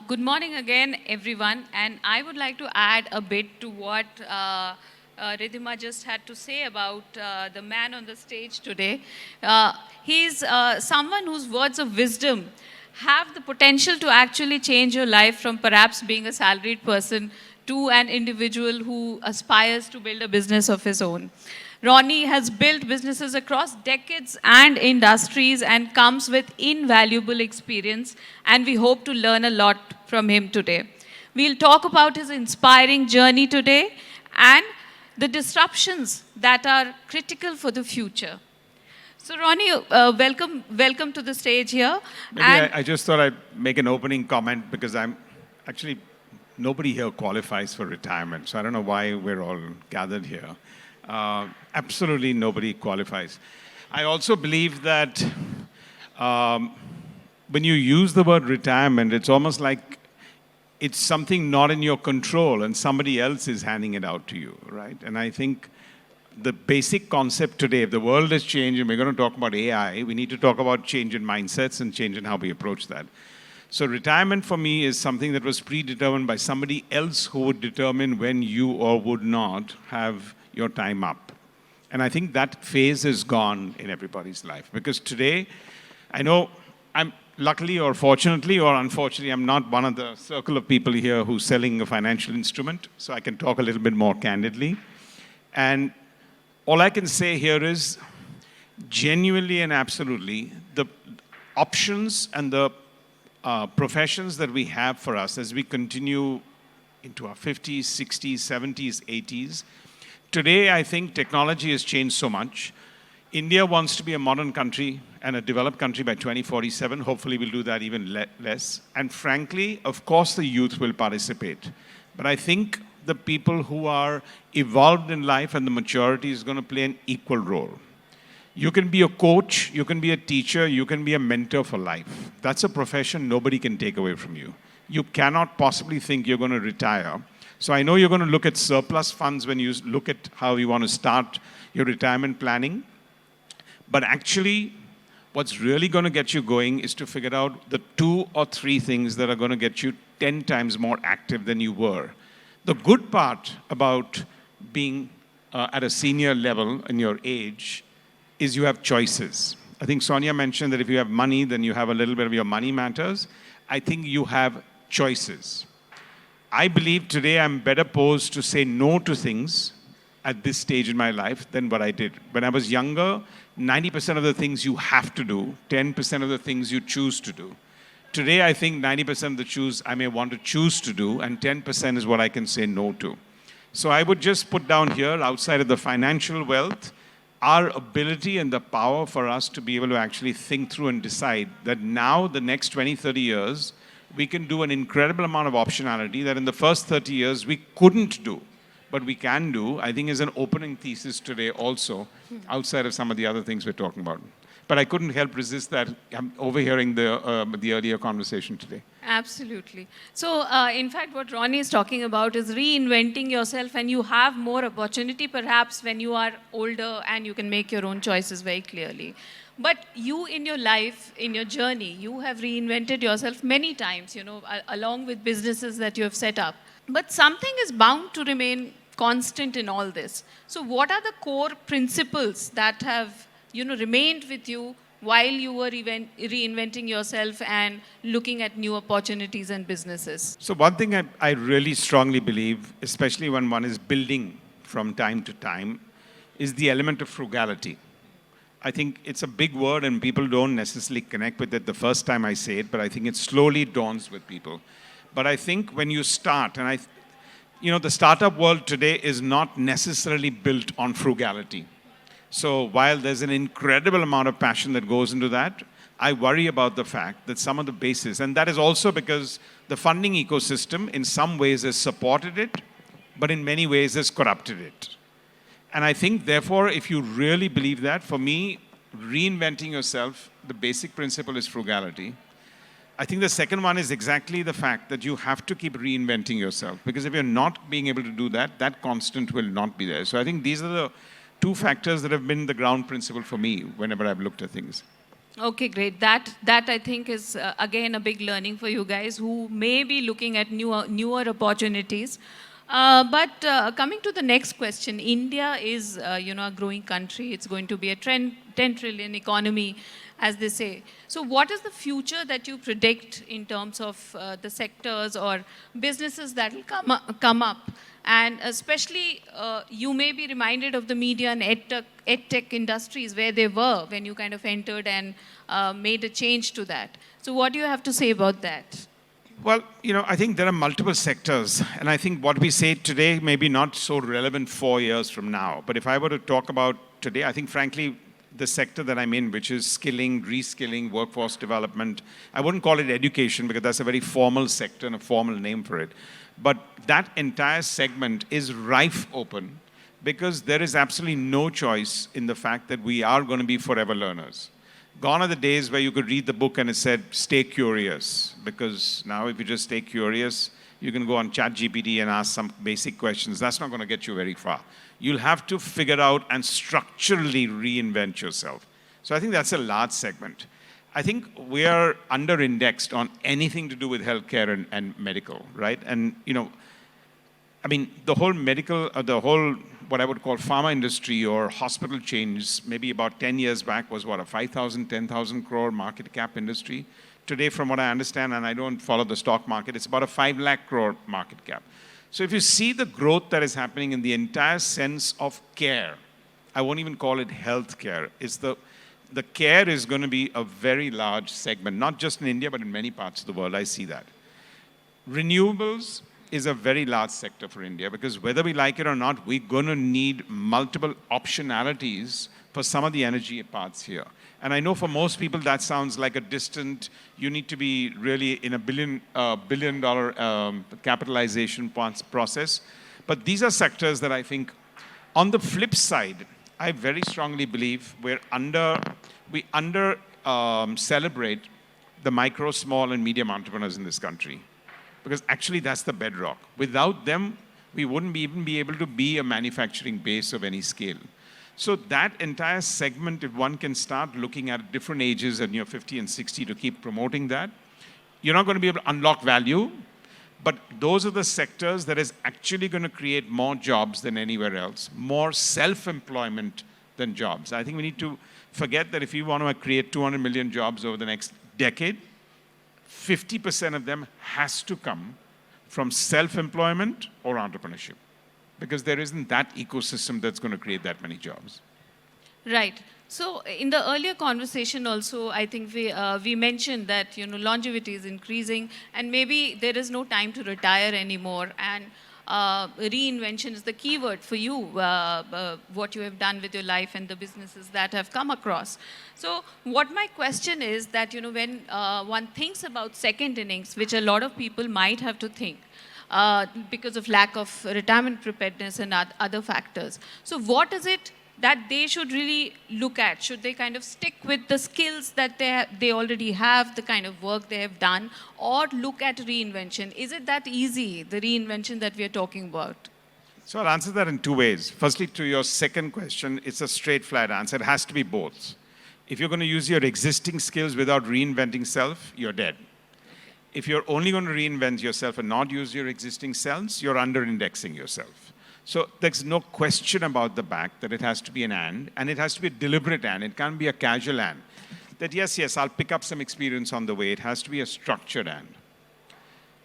Good morning again, everyone. And I would like to add a bit to what Ridhima just had to say about the man on the stage today. He's someone whose words of wisdom have the potential to actually change your life from perhaps being a salaried person to an individual who aspires to build a business of his own. Ronnie has built businesses across decades and industries and comes with invaluable experience, and we hope to learn a lot from him today. We'll talk about his inspiring journey today and the disruptions that are critical for the future. So, Ronnie, welcome to the stage here. Maybe I just thought I'd make an opening comment because I'm actually, nobody here qualifies for retirement. So I don't know why we're all gathered here. Absolutely nobody qualifies. I also believe that when you use the word retirement, it's almost like it's something not in your control and somebody else is handing it out to you, right? And I think the basic concept today, if the world has changed and we're going to talk about AI, we need to talk about change in mindsets and change in how we approach that. So retirement for me is something that was predetermined by somebody else who would determine when you or would not have your time up. And I think that phase is gone in everybody's life. Because today, I know I'm luckily or fortunately or unfortunately, I'm not one of the circle of people here who's selling a financial instrument. So I can talk a little bit more candidly. And all I can say here is genuinely and absolutely the options and the professions that we have for us as we continue into our 50s, 60s, 70s, 80s. Today, I think technology has changed so much. India wants to be a modern country and a developed country by 2047. Hopefully, we'll do that even less. And frankly, of course, the youth will participate. But I think the people who are evolved in life and the maturity is going to play an equal role. You can be a coach, you can be a teacher, you can be a mentor for life. That's a profession nobody can take away from you. You cannot possibly think you're going to retire. So I know you're going to look at surplus funds when you look at how you want to start your retirement planning. But actually, what's really going to get you going is to figure out the 2 or 3 things that are going to get you 10 times more active than you were. The good part about being at a senior level in your age is you have choices. I think Sonia mentioned that if you have money, then you have a little bit of your money matters. I think you have choices. I believe today I'm better posed to say no to things at this stage in my life than what I did. When I was younger, 90% of the things you have to do, 10% of the things you choose to do. Today, I think 90% of the choose I may want to choose to do, and 10% is what I can say no to. So I would just put down here, outside of the financial wealth, our ability and the power for us to be able to actually think through and decide that now, the next 20, 30 years, we can do an incredible amount of optionality that in the first 30 years we couldn't do, but we can do, I think is an opening thesis today also, outside of some of the other things we're talking about. But I couldn't help resist that. I'm overhearing the earlier conversation today. Absolutely. So, in fact, what Ronnie is talking about is reinventing yourself, and you have more opportunity perhaps when you are older and you can make your own choices very clearly. But you in your life, in your journey, you have reinvented yourself many times, along with businesses that you have set up. But something is bound to remain constant in all this. So, what are the core principles that have remained with you while you were reinventing yourself and looking at new opportunities and businesses? So one thing I really strongly believe, especially when one is building from time to time, is the element of frugality. I think it's a big word and people don't necessarily connect with it the first time I say it, but I think it slowly dawns with people. But I think when you start, and the startup world today is not necessarily built on frugality. So while there's an incredible amount of passion that goes into that, I worry about the fact that some of the bases, and that is also because the funding ecosystem in some ways has supported it, but in many ways has corrupted it. And I think, therefore, if you really believe that, for me, reinventing yourself, the basic principle is frugality. I think the second one is exactly the fact that you have to keep reinventing yourself. Because if you're not being able to do that, that constant will not be there. So I think these are the 2 factors that have been the ground principle for me whenever I've looked at things. Okay, great. That I think is again a big learning for you guys who may be looking at newer opportunities. But coming to the next question, India is a growing country. It's going to be a 10 trillion economy, as they say. So, what is the future that you predict in terms of the sectors or businesses that will come up? And especially, you may be reminded of the media and ed tech industries where they were when you kind of entered and made a change to that. So, what do you have to say about that? Well, I think there are multiple sectors, and I think what we say today may be not so relevant 4 years from now. But if I were to talk about today, I think frankly, the sector that I'm in, which is skilling, reskilling, workforce development, I wouldn't call it education because that's a very formal sector and a formal name for it. But that entire segment is rife open because there is absolutely no choice in the fact that we are going to be forever learners. Gone are the days where you could read the book and it said, stay curious. Because now if you just stay curious, you can go on ChatGPT and ask some basic questions. That's not going to get you very far. You'll have to figure out and structurally reinvent yourself. So I think that's a large segment. I think we are under-indexed on anything to do with healthcare and medical, right? And, I mean, the whole medical, what I would call pharma industry or hospital chains, maybe about 10 years back was what, a 5,000, 10,000 crore market cap industry. Today, from what I understand, and I don't follow the stock market, it's about a 5 lakh crore market cap. So if you see the growth that is happening in the entire sense of care, I won't even call it health care, the care is going to be a very large segment, not just in India, but in many parts of the world. I see that. Renewables is a very large sector for India because whether we like it or not, we're going to need multiple optionalities for some of the energy parts here. And I know for most people that sounds like a distant, you need to be really in a billion dollar capitalization process. But these are sectors that I think, on the flip side, I very strongly believe we celebrate the micro, small, and medium entrepreneurs in this country. Because actually that's the bedrock. Without them, we wouldn't even be able to be a manufacturing base of any scale. So that entire segment, if one can start looking at different ages and 50 and 60 to keep promoting that, you're not going to be able to unlock value, but those are the sectors that is actually going to create more jobs than anywhere else, more self-employment than jobs. I think we need to forget that if you want to create 200 million jobs over the next decade, 50% of them has to come from self-employment or entrepreneurship, because there isn't that ecosystem that's going to create that many jobs. Right. So in the earlier conversation also, I think we mentioned that longevity is increasing, and maybe there is no time to retire anymore, and reinvention is the key word for you, what you have done with your life and the businesses that have come across. So what my question is that, when one thinks about second innings, which a lot of people might have to think, because of lack of retirement preparedness and other factors. So what is it that they should really look at? Should they kind of stick with the skills that they already have, the kind of work they have done, or look at reinvention? Is it that easy, the reinvention that we are talking about? So I'll answer that in two ways. Firstly, to your second question, it's a straight flat answer. It has to be both. If you're going to use your existing skills without reinventing self, you're dead. If you're only going to reinvent yourself and not use your existing selves, you're under-indexing yourself. So there's no question about the back that it has to be an and it has to be a deliberate and. It can't be a casual and. That yes, I'll pick up some experience on the way. It has to be a structured and.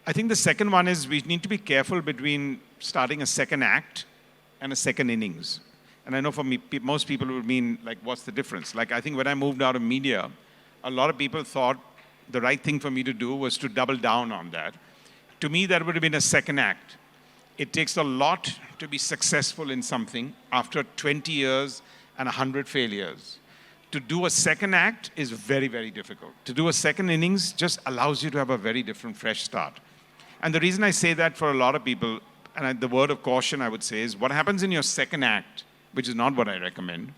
I think the second one is we need to be careful between starting a second act and a second innings. And I know for me, most people would mean, like, what's the difference? Like, I think when I moved out of media, a lot of people thought the right thing for me to do was to double down on that. To me, that would have been a second act. It takes a lot to be successful in something after 20 years and 100 failures. To do a second act is very, very difficult. To do a second innings just allows you to have a very different, fresh start. And the reason I say that for a lot of people, and the word of caution I would say is, what happens in your second act, which is not what I recommend,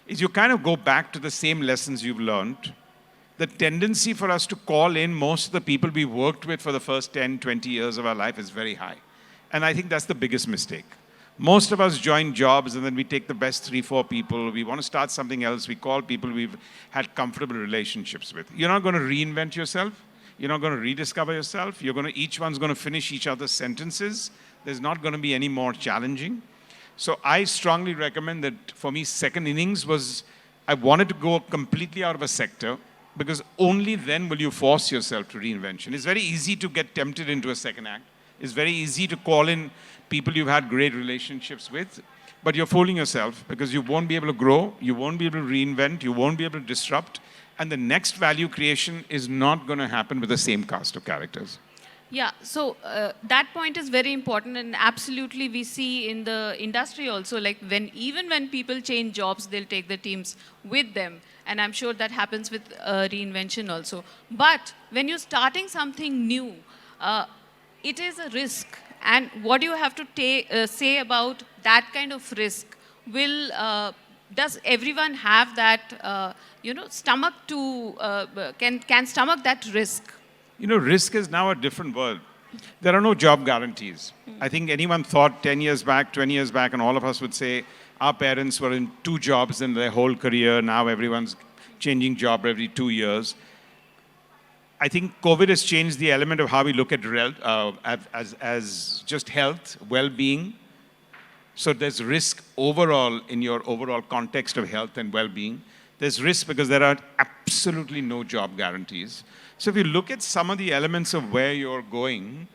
is you kind of go back to the same lessons you've learned. The tendency for us to call in most of the people we worked with for the first 10, 20 years of our life is very high. And I think that's the biggest mistake. Most of us join jobs and then we take the best 3, 4 people. We want to start something else. We call people we've had comfortable relationships with. You're not going to reinvent yourself. You're not going to rediscover yourself. Each one's going to finish each other's sentences. There's not going to be any more challenging. So I strongly recommend that for me, second innings was, I wanted to go completely out of a sector because only then will you force yourself to reinvention. It's very easy to get tempted into a second act. It's very easy to call in people you've had great relationships with, but you're fooling yourself because you won't be able to grow, you won't be able to reinvent, you won't be able to disrupt, and the next value creation is not going to happen with the same cast of characters. Yeah, so that point is very important, and absolutely we see in the industry also, like even when people change jobs, they'll take the teams with them, and I'm sure that happens with reinvention also. But when you're starting something new, it is a risk, and what do you have to say about that kind of risk? Does everyone have that stomach to can stomach that risk? Risk is now a different world. There are no job guarantees. I think anyone thought 10 years back, 20 years back, and all of us would say our parents were in 2 jobs in their whole career. Now everyone's changing job every 2 years. I think COVID has changed the element of how we look at as just health, well-being. So there's risk overall in your overall context of health and well-being. There's risk because there are absolutely no job guarantees. So if you look at some of the elements of where you're going,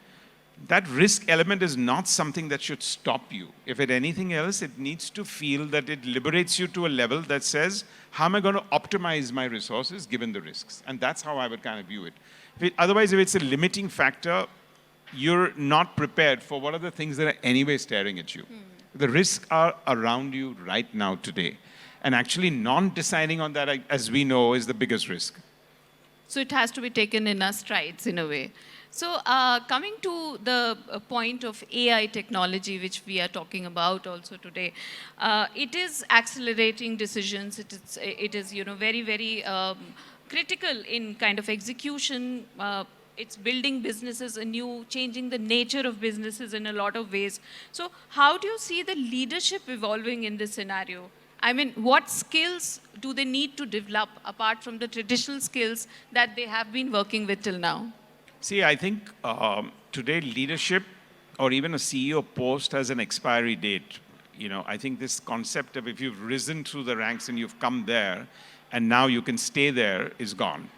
that risk element is not something that should stop you. If at anything else, it needs to feel that it liberates you to a level that says, how am I going to optimize my resources given the risks? And that's how I would kind of view it. Otherwise, if it's a limiting factor, you're not prepared for what are the things that are anyway staring at you. The risks are around you right now today. And actually non-deciding on that, as we know, is the biggest risk. So it has to be taken in our strides in a way. So coming to the point of AI technology, which we are talking about also today, it is accelerating decisions. It is very, very critical in kind of execution. It's building businesses anew, changing the nature of businesses in a lot of ways. So how do you see the leadership evolving in this scenario? I mean, what skills do they need to develop apart from the traditional skills that they have been working with till now? See, I think today leadership or even a CEO post has an expiry date. I think this concept of if you've risen through the ranks and you've come there and now you can stay there is gone.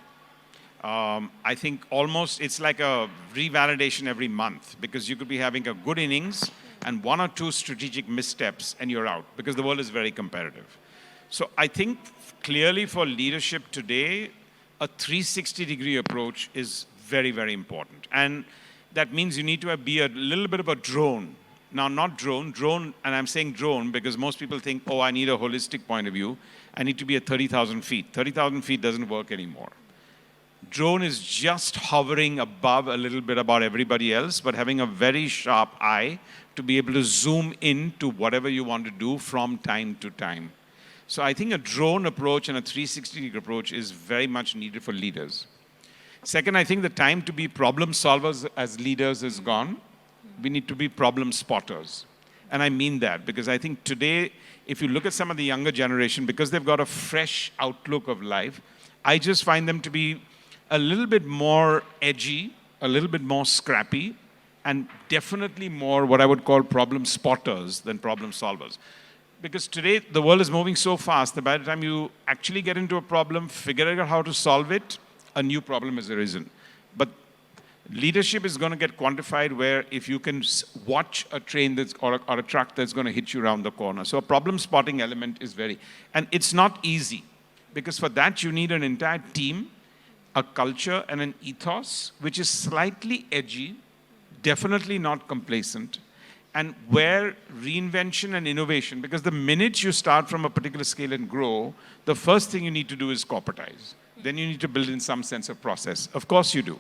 I think almost it's like a revalidation every month because you could be having a good innings and 1 or 2 strategic missteps and you're out because the world is very competitive. So I think clearly for leadership today, a 360-degree approach is very, very important. And that means you need to be a little bit of a drone. Now, not drone, and I'm saying drone because most people think, oh, I need a holistic point of view. I need to be at 30,000 feet. 30,000 feet doesn't work anymore. Drone is just hovering above a little bit about everybody else, but having a very sharp eye to be able to zoom in to whatever you want to do from time to time. So I think a drone approach and a 360-degree approach is very much needed for leaders. Second, I think the time to be problem solvers as leaders is gone. We need to be problem spotters. And I mean that because I think today, if you look at some of the younger generation, because they've got a fresh outlook of life, I just find them to be a little bit more edgy, a little bit more scrappy, and definitely more what I would call problem spotters than problem solvers. Because today, the world is moving so fast that by the time you actually get into a problem, figure out how to solve it, a new problem has arisen. But leadership is going to get quantified where if you can watch a train or a truck that's going to hit you around the corner. So a problem spotting element is and it's not easy because for that you need an entire team, a culture and an ethos which is slightly edgy, definitely not complacent, and where reinvention and innovation, because the minute you start from a particular scale and grow, the first thing you need to do is corporatize. Then you need to build in some sense of process. Of course you do.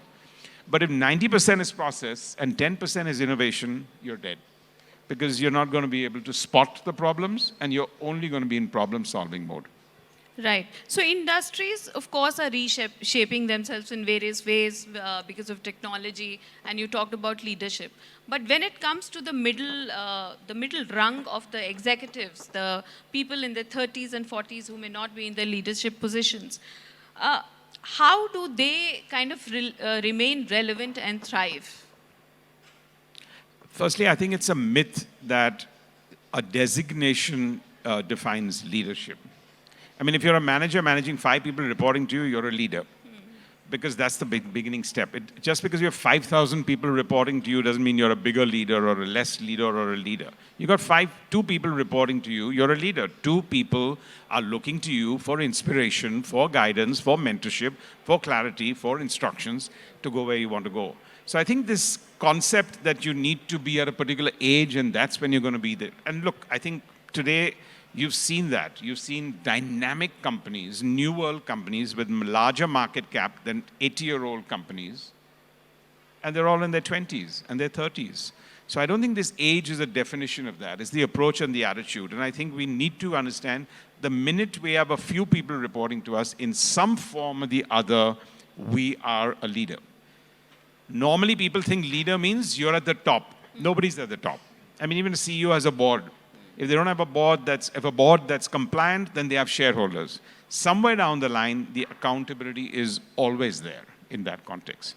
But if 90% is process and 10% is innovation, you're dead. Because you're not going to be able to spot the problems and you're only going to be in problem-solving mode. Right. So industries, of course, are reshaping themselves in various ways because of technology, and you talked about leadership. But when it comes to the middle rung of the executives, the people in their 30s and 40s who may not be in the leadership positions, uh, how do they kind of remain relevant and thrive? Firstly, I think it's a myth that a designation defines leadership. I mean, if you're a manager managing 5 people reporting to you, you're a leader. Because that's the beginning step. Just because you have 5,000 people reporting to you doesn't mean you're a bigger leader or a less leader or a leader. You got 2 people reporting to you, you're a leader. 2 people are looking to you for inspiration, for guidance, for mentorship, for clarity, for instructions to go where you want to go. So I think this concept that you need to be at a particular age and that's when you're going to be there. And look, I think today you've seen that. You've seen dynamic companies, new world companies with larger market cap than 80-year-old companies. And they're all in their 20s and their 30s. So I don't think this age is a definition of that. It's the approach and the attitude. And I think we need to understand the minute we have a few people reporting to us in some form or the other, we are a leader. Normally people think leader means you're at the top. Nobody's at the top. I mean, even a CEO has a board. If they don't have a board that's compliant, then they have shareholders. Somewhere down the line, the accountability is always there in that context.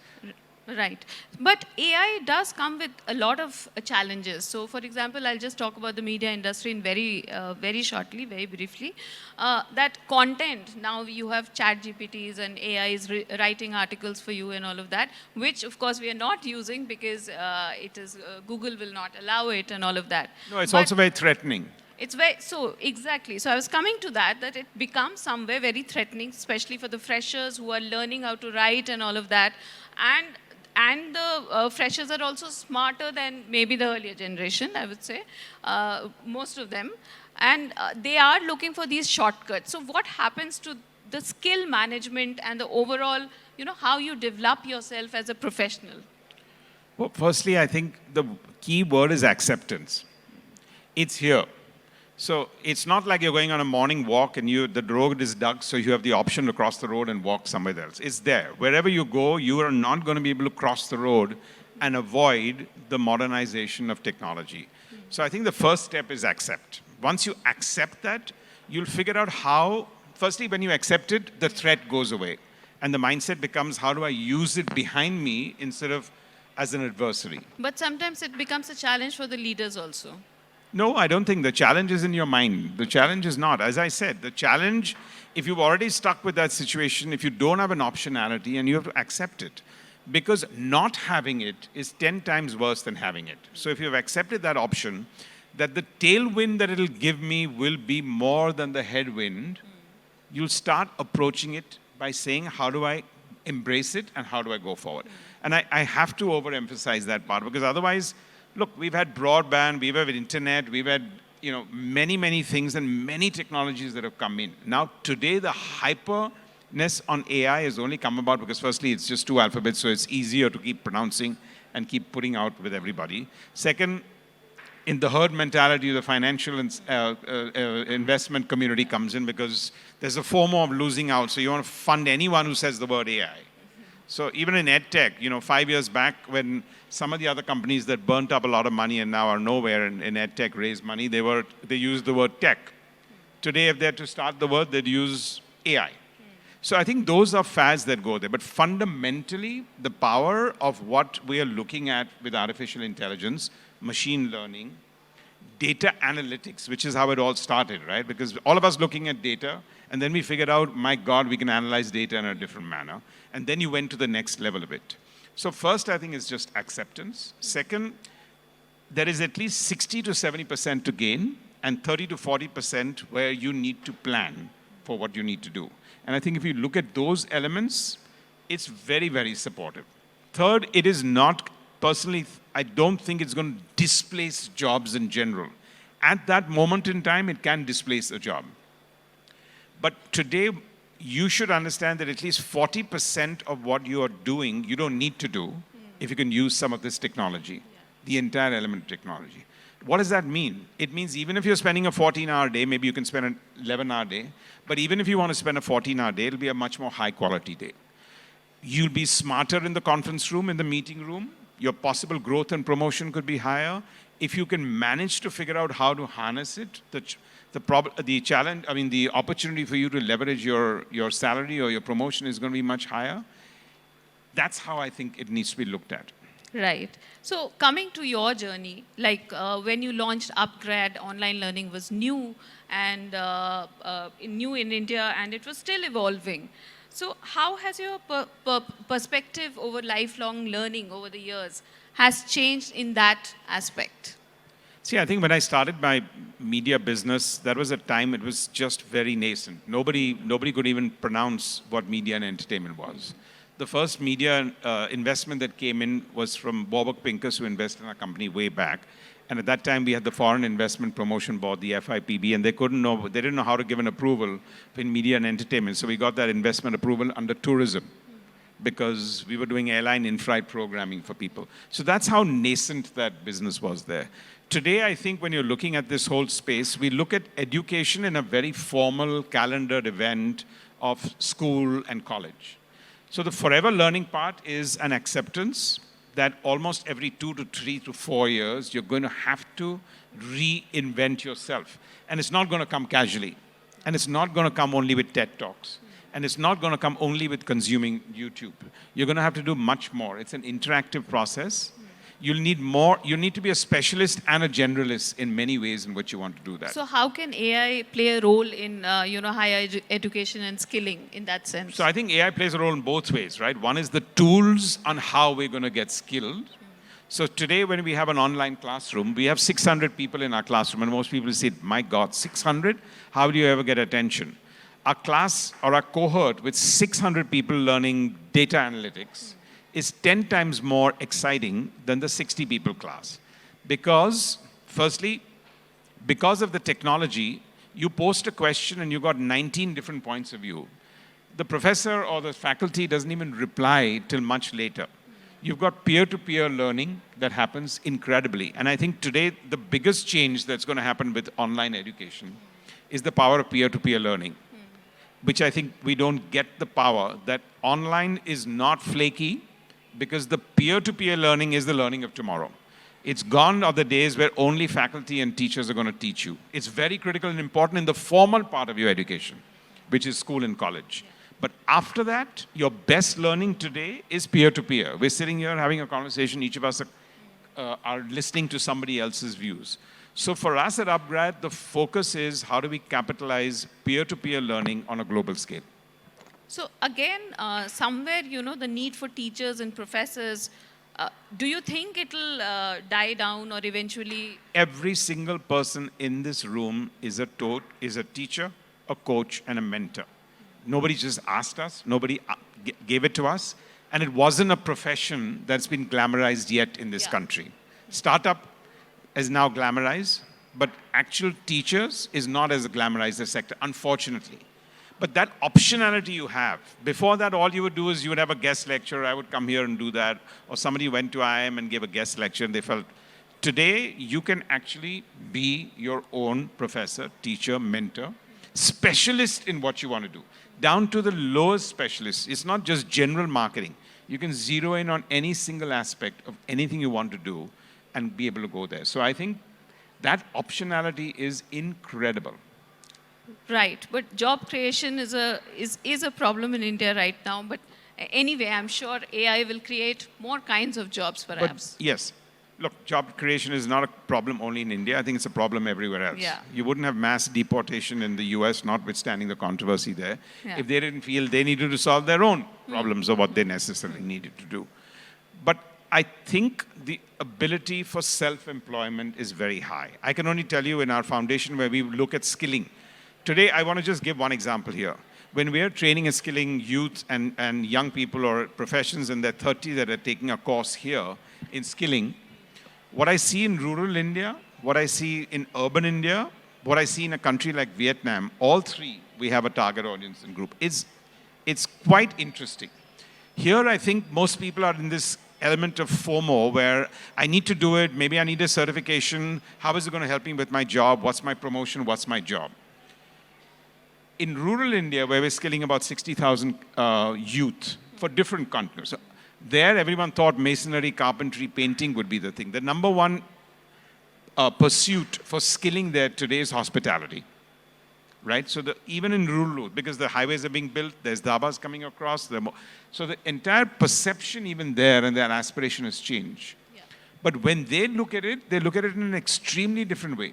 Right. But AI does come with a lot of challenges. So, for example, I'll just talk about the media industry in very shortly, very briefly. That content, now you have chat GPTs and AI is writing articles for you and all of that, which of course we are not using because Google will not allow it and all of that. No, it's also very threatening. It's very, so exactly. So I was coming to that it becomes somewhere very threatening, especially for the freshers who are learning how to write and all of that. And the freshers are also smarter than maybe the earlier generation, I would say, most of them. And they are looking for these shortcuts. So what happens to the skill management and the overall, how you develop yourself as a professional? Well, firstly, I think the key word is acceptance. It's here. So it's not like you're going on a morning walk and the road is dug, so you have the option to cross the road and walk somewhere else. It's there. Wherever you go, you are not going to be able to cross the road and avoid the modernization of technology. So I think the first step is accept. Once you accept that, you'll figure out how, firstly, when you accept it, the threat goes away. And the mindset becomes, how do I use it behind me instead of as an adversary? But sometimes it becomes a challenge for the leaders also. No, I don't think the challenge is in your mind. The challenge is not. As I said, the challenge, if you've already stuck with that situation, if you don't have an optionality and you have to accept it, because not having it is 10 times worse than having it. So if you've accepted that option, that the tailwind that it'll give me will be more than the headwind, you'll start approaching it by saying, how do I embrace it and how do I go forward? And I have to overemphasize that part because otherwise, look, we've had broadband, we've had internet, we've had many things and many technologies that have come in. Now today the hyperness on AI has only come about because firstly it's just 2 alphabets, so it's easier to keep pronouncing and keep putting out with everybody. Second, in the herd mentality, the financial investment community comes in because there's a FOMO of losing out, so you want to fund anyone who says the word AI. So even in EdTech, 5 years back when some of the other companies that burnt up a lot of money and now are nowhere in EdTech raised money, they used the word tech. Today, if they had to start the word, they'd use AI. So I think those are fads that go there. But fundamentally, the power of what we are looking at with artificial intelligence, machine learning, data analytics, which is how it all started, right? Because all of us looking at data, and then we figured out, my God, we can analyze data in a different manner. And then you went to the next level of it. So first, I think, is just acceptance. Second, there is at least 60 to 70% to gain, and 30 to 40% where you need to plan for what you need to do. And I think if you look at those elements, it's very, very supportive. Third, it is not, personally, I don't think it's going to displace jobs in general. At that moment in time, it can displace a job. But today, you should understand that at least 40% of what you are doing, you don't need to do if you can use some of this technology. the entire element of technology. What does that mean? It means even if you're spending a 14-hour day, maybe you can spend an 11-hour day, but even if you want to spend a 14-hour day, it'll be a much more high-quality day. You'll be smarter in the conference room, in the meeting room. Your possible growth and promotion could be higher. If you can manage to figure out how to harness it, the challenge, I mean, the opportunity for you to leverage your salary or your promotion is going to be much higher. That's how I think it needs to be looked at. Right. So coming to your journey, like when you launched upGrad, online learning was new and new in India, and it was still evolving. So how has your perspective over lifelong learning over the years has changed in that aspect? See, I think when I started my media business, that was a time it was just very nascent. Nobody could even pronounce what media and entertainment was. The first media investment that came in was from Warburg Pincus, who invested in our company way back. And at that time, we had the Foreign Investment Promotion Board, the FIPB, and they didn't know how to give an approval in media and entertainment. So we got that investment approval under tourism, because we were doing airline in-flight programming for people. So that's how nascent that business was there. Today, I think when you're looking at this whole space, we look at education in a very formal calendared event of school and college. So the forever learning part is an acceptance that almost every 2 to 3 to 4 years, you're going to have to reinvent yourself. And it's not going to come casually. And it's not going to come only with TED Talks. And it's not going to come only with consuming YouTube. You're going to have to do much more. It's an interactive process. You'll need more. You need to be a specialist and a generalist in many ways in which you want to do that. So how can AI play a role in higher education and skilling in that sense? So I think AI plays a role in both ways, right? One is the tools on how we're going to get skilled. So today when we have an online classroom, we have 600 people in our classroom, and most people say, my God, 600? How do you ever get attention? Our class or our cohort with 600 people learning data analytics is 10 times more exciting than the 60 people class. Because, firstly, because of the technology, you post a question and you got 19 different points of view. The professor or the faculty doesn't even reply till much later. You've got peer-to-peer learning that happens incredibly. And I think today, the biggest change that's going to happen with online education is the power of peer-to-peer learning, which I think we don't get the power that online is not flaky, because the peer-to-peer learning is the learning of tomorrow. It's gone are the days where only faculty and teachers are going to teach you. It's very critical and important in the formal part of your education, which is school and college. But after that, your best learning today is peer-to-peer. We're sitting here having a conversation. Each of us are listening to somebody else's views. So for us at upGrad, the focus is how do we capitalize peer-to-peer learning on a global scale. So again, somewhere, the need for teachers and professors, do you think it'll die down or eventually? Every single person in this room is a teacher, a coach, and a mentor. Nobody just asked us. Nobody gave it to us. And it wasn't a profession that's been glamorized yet in this country. Startup is now glamorized, but actual teachers is not as glamorized a sector, unfortunately. But that optionality you have, before that, all you would do is you would have a guest lecture. I would come here and do that. Or somebody went to IIM and gave a guest lecture and they felt, today you can actually be your own professor, teacher, mentor, specialist in what you want to do, down to the lowest specialist. It's not just general marketing. You can zero in on any single aspect of anything you want to do and be able to go there. So I think that optionality is incredible. Right, but job creation is a problem in India right now. But anyway, I'm sure AI will create more kinds of jobs, perhaps. But yes, look, job creation is not a problem only in India. I think it's a problem everywhere else. Yeah. You wouldn't have mass deportation in the US, notwithstanding the controversy there, if they didn't feel they needed to solve their own problems or what they necessarily needed to do. But I think the ability for self-employment is very high. I can only tell you in our foundation where we look at skilling. Today, I want to just give one example here. When we are training and skilling youth and young people or professions in their 30s that are taking a course here in skilling, what I see in rural India, what I see in urban India, what I see in a country like Vietnam, all three, we have a target audience and group. It's quite interesting. Here, I think most people are in this element of FOMO where I need to do it, maybe I need a certification, how is it going to help me with my job, what's my promotion, what's my job? In rural India, where we're skilling about 60,000 youth for different continents, so there everyone thought masonry, carpentry, painting would be the thing. The number one pursuit for skilling there today is hospitality. Right? So even in rural, because the highways are being built, there's dhabas coming across. So the entire perception even there and their aspiration has changed. Yeah. But when they look at it in an extremely different way.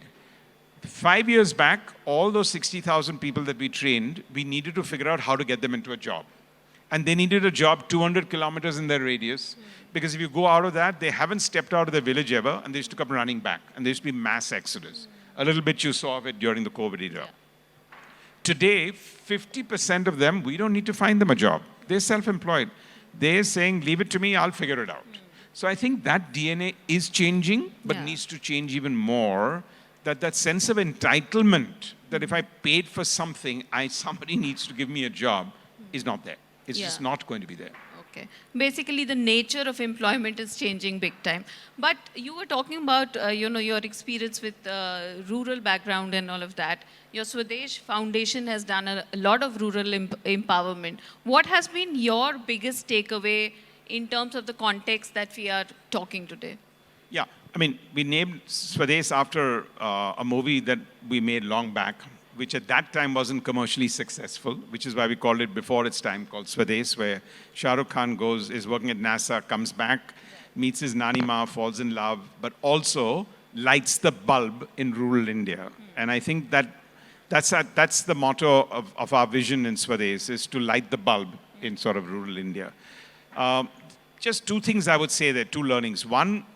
5 years back, all those 60,000 people that we trained, we needed to figure out how to get them into a job. And they needed a job 200 kilometers in their radius. Because if you go out of that, they haven't stepped out of the village ever, and they used to come running back. And there used to be mass exodus. A little bit you saw of it during the COVID era. Yeah. Today, 50% of them, we don't need to find them a job. They're self-employed. They're saying, leave it to me, I'll figure it out. So I think that DNA is changing, but needs to change even more. That sense of entitlement, that if I paid for something, somebody needs to give me a job, is not there. It's just not going to be there. Okay. Basically, the nature of employment is changing big time. But you were talking about, your experience with rural background and all of that. Your Swadesh Foundation has done a lot of rural empowerment. What has been your biggest takeaway in terms of the context that we are talking today? Yeah, I mean, we named Swadesh after a movie that we made long back, which at that time wasn't commercially successful, which is why we called it before its time, called Swadesh, where Shah Rukh Khan is working at NASA, comes back, meets his Nani Ma, falls in love, but also lights the bulb in rural India. And I think that's the motto of our vision in Swadesh, is to light the bulb in sort of rural India. Just two things I would say there, two learnings. One,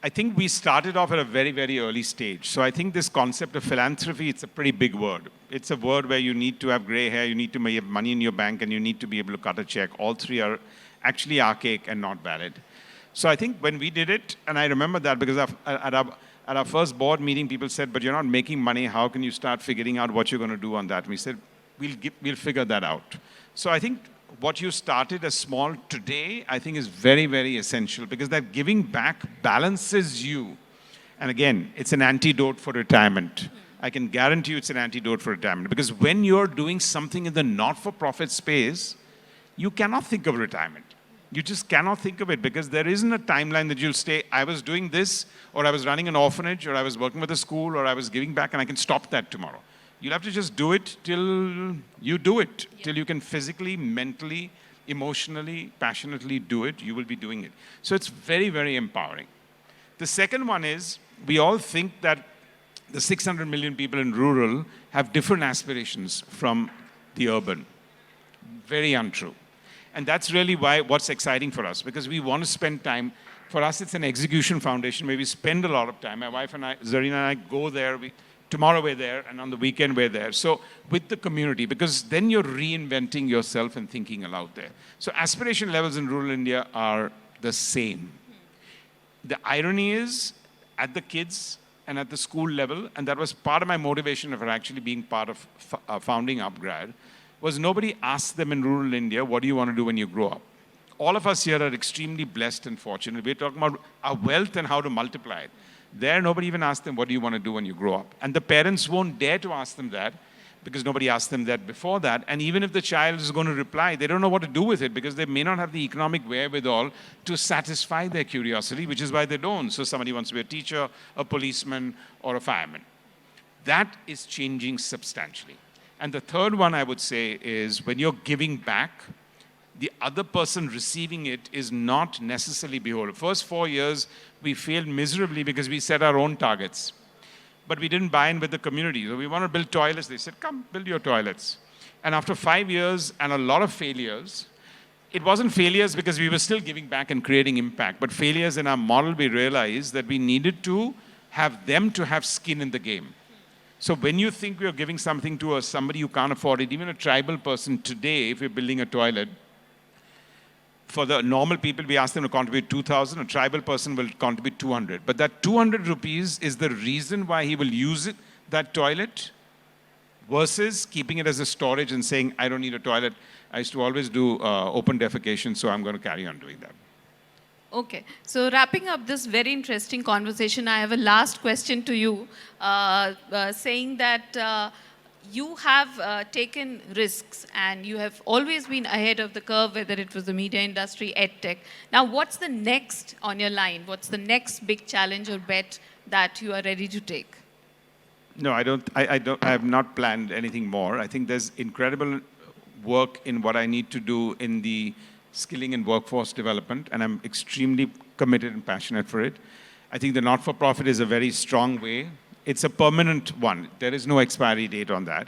I think we started off at a very, very early stage. So I think this concept of philanthropy, it's a pretty big word. It's a word where you need to have gray hair, you need to have money in your bank, and you need to be able to cut a check. All three are actually archaic and not valid. So I think when we did it, and I remember that because at our first board meeting, people said, but you're not making money, how can you start figuring out what you're going to do on that? And we said, we'll figure that out. So I think what you started as small today, I think is very, very essential, because that giving back balances you. And again, it's an antidote for retirement. I can guarantee you it's an antidote for retirement, because when you're doing something in the not-for-profit space, you cannot think of retirement. You just cannot think of it, because there isn't a timeline that you'll say, I was doing this, or I was running an orphanage, or I was working with a school, or I was giving back, and I can stop that tomorrow. You'll have to just do it till you do it, till you can physically, mentally, emotionally, passionately do it. You will be doing it. So it's very, very empowering. The second one is, we all think that the 600 million people in rural have different aspirations from the urban. Very untrue. And that's really what's exciting for us, because we want to spend time. For us, it's an execution foundation where we spend a lot of time. My wife and I, Zarina and I, go there. Tomorrow we're there, and on the weekend we're there. So with the community, because then you're reinventing yourself and thinking aloud there. So aspiration levels in rural India are the same. The irony is, at the kids and at the school level, and that was part of my motivation of actually being part of founding upGrad, was nobody asked them in rural India, what do you want to do when you grow up? All of us here are extremely blessed and fortunate. We're talking about our wealth and how to multiply it. There, nobody even asked them, what do you want to do when you grow up? And the parents won't dare to ask them that, because nobody asked them that before that. And even if the child is going to reply, they don't know what to do with it, because they may not have the economic wherewithal to satisfy their curiosity, which is why they don't. So somebody wants to be a teacher, a policeman, or a fireman. That is changing substantially. And the third one I would say is, when you're giving back, the other person receiving it is not necessarily beholden. First 4 years, we failed miserably because we set our own targets. But we didn't buy in with the community. So we want to build toilets. They said, come, build your toilets. And after 5 years and a lot of failures, it wasn't failures because we were still giving back and creating impact, but failures in our model, we realized that we needed to have them to have skin in the game. So when you think we are giving something to somebody who can't afford it, even a tribal person today, if we're building a toilet, for the normal people, we ask them to contribute 2,000. A tribal person will contribute 200. But that 200 rupees is the reason why he will use it, that toilet, versus keeping it as a storage and saying, I don't need a toilet. I used to always do open defecation, so I'm going to carry on doing that. Okay, so wrapping up this very interesting conversation, I have a last question to you, saying that you have taken risks and you have always been ahead of the curve, whether it was the media industry, ed tech. Now, what's the next on your line? What's the next big challenge or bet that you are ready to take? No, I don't. I have not planned anything more. I think there's incredible work in what I need to do in the skilling and workforce development, and I'm extremely committed and passionate for it. I think the not-for-profit is a very strong way. It's a permanent one. There is no expiry date on that.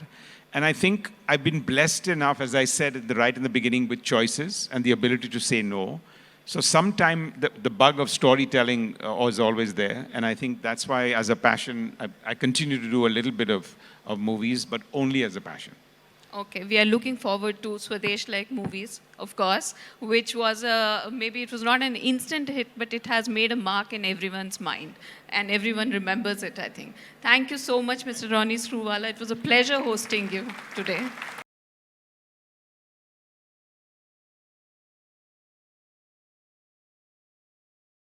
And I think I've been blessed enough, as I said right in the beginning, with choices and the ability to say no. So sometime the bug of storytelling is always there. And I think that's why, as a passion, I continue to do a little bit of movies, but only as a passion. Okay, we are looking forward to Swadesh-like movies, of course, which was maybe it was not an instant hit, but it has made a mark in everyone's mind, and everyone remembers it, I think. Thank you so much, Mr. Ronnie Screwvala. It was a pleasure hosting you today.